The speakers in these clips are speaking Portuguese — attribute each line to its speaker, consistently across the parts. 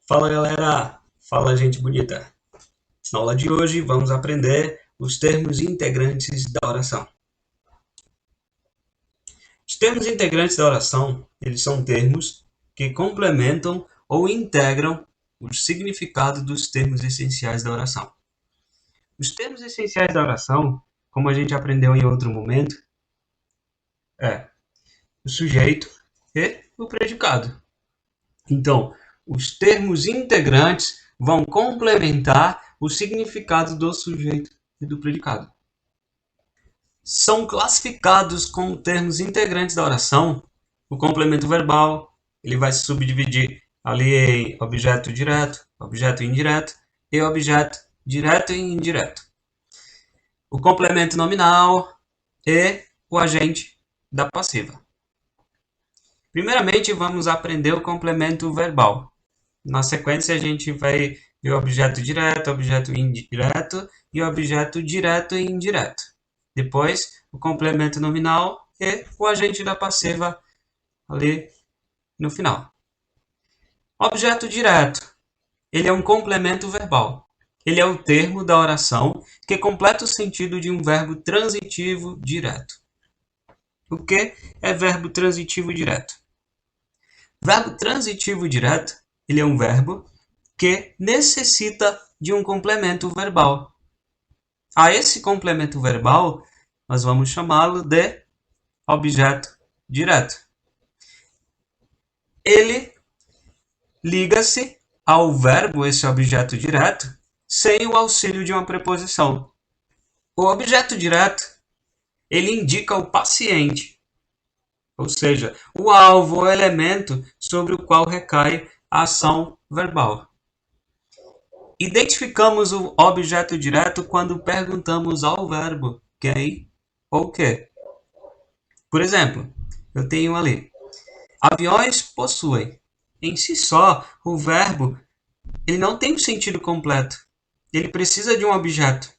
Speaker 1: Fala galera, fala gente bonita. Na aula de hoje vamos aprender os termos integrantes da oração. Os termos integrantes da oração, eles são termos que complementam ou integram o significado dos termos essenciais da oração. Os termos essenciais da oração, como a gente aprendeu em outro momento, é o sujeito e o predicado. Então, os termos integrantes vão complementar o significado do sujeito e do predicado. São classificados como termos integrantes da oração o complemento verbal, ele vai se subdividir ali em objeto direto, objeto indireto e objeto direto e indireto. O complemento nominal e o agente da passiva. Primeiramente, vamos aprender o complemento verbal. Na sequência, a gente vai ver o objeto direto, objeto indireto e o objeto direto e indireto. Depois, o complemento nominal e o agente da passiva ali no final. Objeto direto. Ele é um complemento verbal. Ele é o termo da oração que completa o sentido de um verbo transitivo direto. O que é verbo transitivo direto? Verbo transitivo direto, ele é um verbo que necessita de um complemento verbal. A esse complemento verbal, nós vamos chamá-lo de objeto direto. Ele liga-se ao verbo, esse objeto direto, sem o auxílio de uma preposição. O objeto direto, ele indica o paciente, ou seja, o alvo, o elemento sobre o qual recai a ação verbal. Identificamos o objeto direto quando perguntamos ao verbo quem ou que. Por exemplo, eu tenho ali, aviões possuem. Em si só, o verbo ele não tem um sentido completo. Ele precisa de um objeto.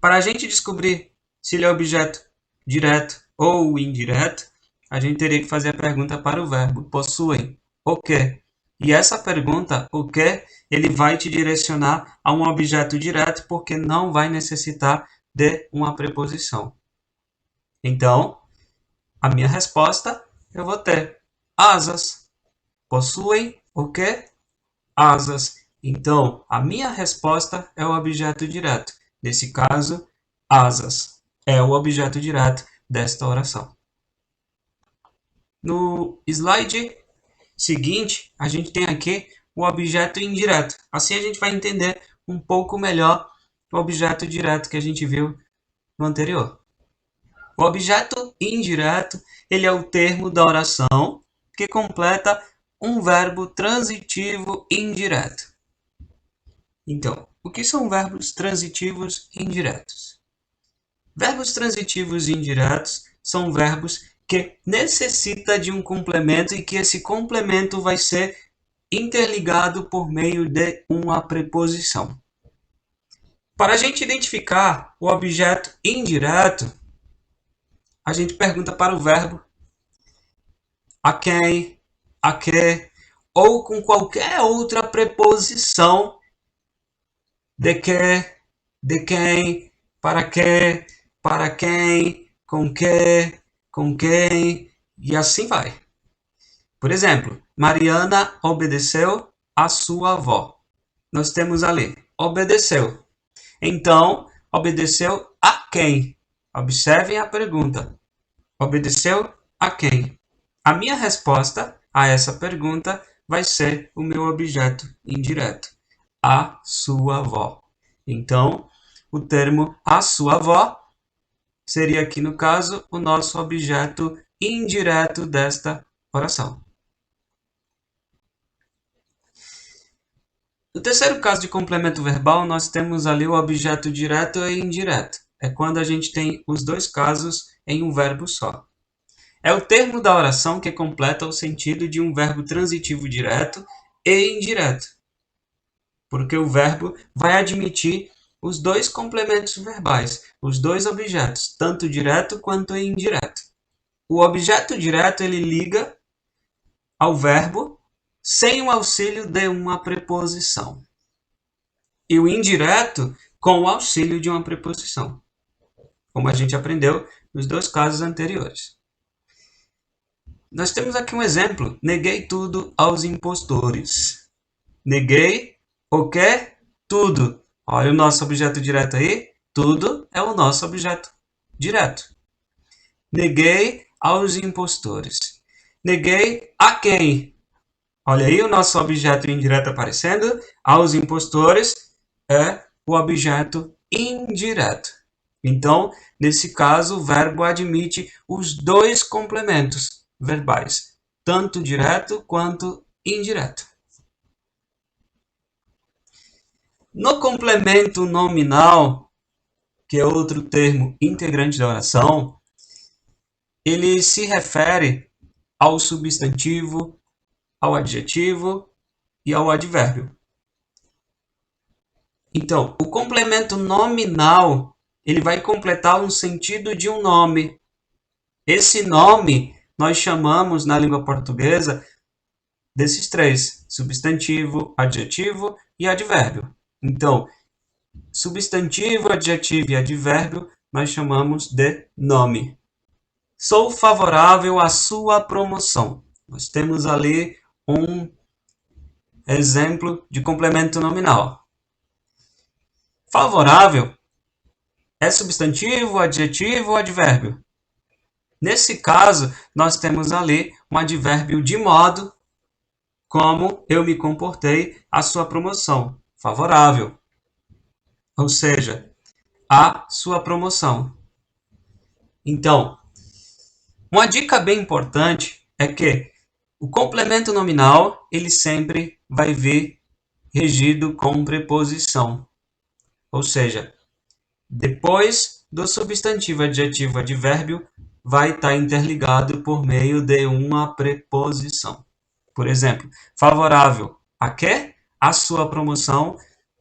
Speaker 1: Para a gente descobrir se ele é objeto direto ou indireto, a gente teria que fazer a pergunta para o verbo possuem o que. E essa pergunta, o que, ele vai te direcionar a um objeto direto porque não vai necessitar de uma preposição. Então, a minha resposta, eu vou ter asas. Possuem o que? Asas. Então, a minha resposta é o objeto direto. Nesse caso, asas é o objeto direto desta oração. No slide seguinte, a gente tem aqui o objeto indireto. Assim a gente vai entender um pouco melhor o objeto direto que a gente viu no anterior. O objeto indireto, ele é o termo da oração que completa um verbo transitivo indireto. Então, o que são verbos transitivos indiretos? Verbos transitivos indiretos são verbos que necessita de um complemento e que esse complemento vai ser interligado por meio de uma preposição. Para a gente identificar o objeto indireto, a gente pergunta para o verbo a quem, a que, ou com qualquer outra preposição de que, de quem, para quem, com quem, e assim vai. Por exemplo, Mariana obedeceu a sua avó. Nós temos ali, obedeceu. Então, obedeceu a quem? Observem a pergunta. Obedeceu a quem? A minha resposta a essa pergunta vai ser o meu objeto indireto. A sua avó. Então, o termo a sua avó seria aqui, no caso, o nosso objeto indireto desta oração. No terceiro caso de complemento verbal, nós temos ali o objeto direto e indireto. É quando a gente tem os dois casos em um verbo só. É o termo da oração que completa o sentido de um verbo transitivo direto e indireto, porque o verbo vai admitir os dois complementos verbais, os dois objetos, tanto direto quanto indireto. O objeto direto ele liga ao verbo sem o auxílio de uma preposição. E o indireto com o auxílio de uma preposição, como a gente aprendeu nos dois casos anteriores. Nós temos aqui um exemplo. Neguei tudo aos impostores. Neguei o quê? Tudo. Olha o nosso objeto direto aí. Tudo é o nosso objeto direto. Neguei aos impostores. Neguei a quem? Olha aí o nosso objeto indireto aparecendo. Aos impostores é o objeto indireto. Então, nesse caso, o verbo admite os dois complementos verbais, tanto direto quanto indireto. No complemento nominal, que é outro termo integrante da oração, ele se refere ao substantivo, ao adjetivo e ao advérbio. Então, o complemento nominal, ele vai completar um sentido de um nome. Esse nome nós chamamos na língua portuguesa desses três: substantivo, adjetivo e advérbio. Então, substantivo, adjetivo e advérbio nós chamamos de nome. Sou favorável à sua promoção. Nós temos ali um exemplo de complemento nominal. Favorável é substantivo, adjetivo ou advérbio? Nesse caso, nós temos ali um advérbio de modo, como eu me comportei à sua promoção. Favorável. Ou seja, à sua promoção. Então, uma dica bem importante é que o complemento nominal, ele sempre vai vir regido com preposição. Ou seja, depois do substantivo, adjetivo, advérbio, vai estar interligado por meio de uma preposição. Por exemplo, favorável a quê? A sua promoção.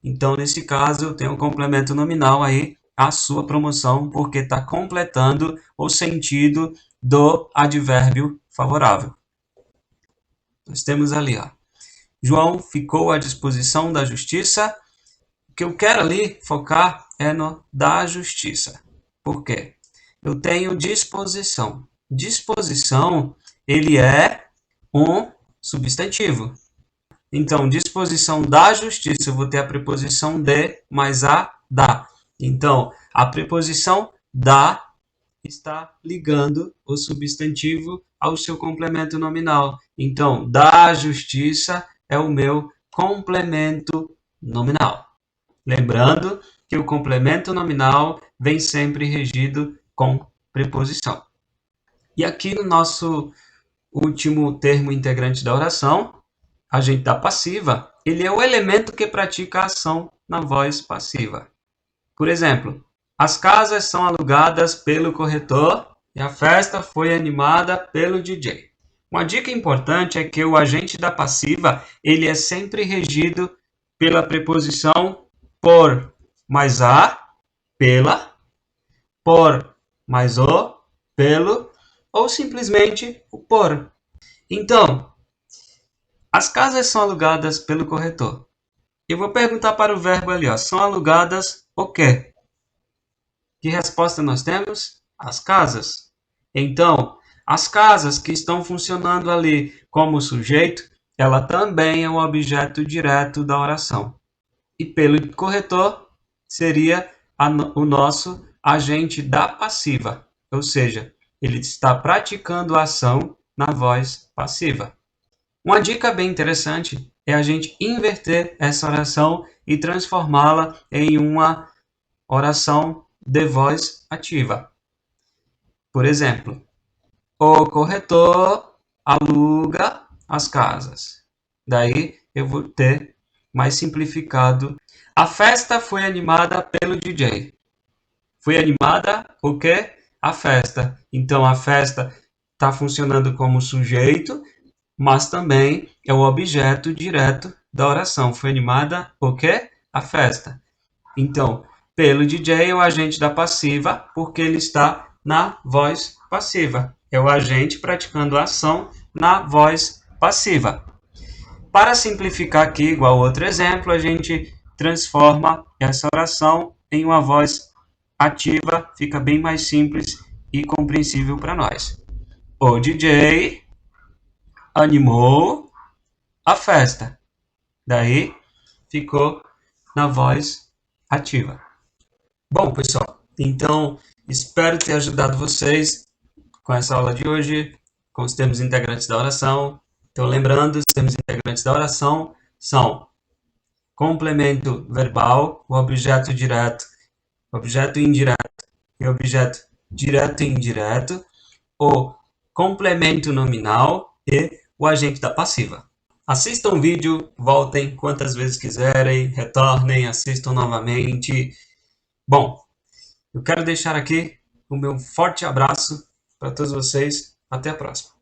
Speaker 1: Então, nesse caso, eu tenho um complemento nominal aí, a sua promoção, porque está completando o sentido do advérbio favorável. Nós temos ali, ó, João ficou à disposição da justiça. O que eu quero ali focar é no da justiça. Por quê? Eu tenho disposição. Disposição, ele é um substantivo. Então, disposição da justiça, eu vou ter a preposição de mais a da. Então, a preposição da está ligando o substantivo ao seu complemento nominal. Então, da justiça é o meu complemento nominal. Lembrando que o complemento nominal vem sempre regido com preposição. E aqui no nosso último termo integrante da oração, agente da passiva, ele é o elemento que pratica a ação na voz passiva. Por exemplo, as casas são alugadas pelo corretor e a festa foi animada pelo DJ. Uma dica importante é que o agente da passiva, ele é sempre regido pela preposição por mais a, pela, por mais o, pelo, ou simplesmente o por. Então, as casas são alugadas pelo corretor. Eu vou perguntar para o verbo ali, ó, são alugadas o quê? Que resposta nós temos? As casas. Então, as casas que estão funcionando ali como sujeito, ela também é um objeto direto da oração. E pelo corretor seria o nosso agente da passiva, ou seja, ele está praticando a ação na voz passiva. Uma dica bem interessante é a gente inverter essa oração e transformá-la em uma oração de voz ativa. Por exemplo, o corretor aluga as casas. Daí eu vou ter mais simplificado. A festa foi animada pelo DJ. Foi animada o quê? A festa. Então a festa está funcionando como sujeito, mas também é o objeto direto da oração. Foi animada o quê? A festa. Então, pelo DJ é o agente da passiva, porque ele está na voz passiva. É o agente praticando a ação na voz passiva. para simplificar aqui, igual outro exemplo, a gente transforma essa oração em uma voz ativa, fica bem mais simples e compreensível para nós. O DJ animou a festa. Daí ficou na voz ativa. Bom, pessoal, então espero ter ajudado vocês com essa aula de hoje, com os termos integrantes da oração. Então, lembrando, os termos integrantes da oração são complemento verbal, o objeto direto, objeto indireto e objeto direto e indireto, o complemento nominal e o agente da passiva. Assistam o vídeo, voltem quantas vezes quiserem, retornem, assistam novamente. Bom, eu quero deixar aqui o meu forte abraço para todos vocês. Até a próxima.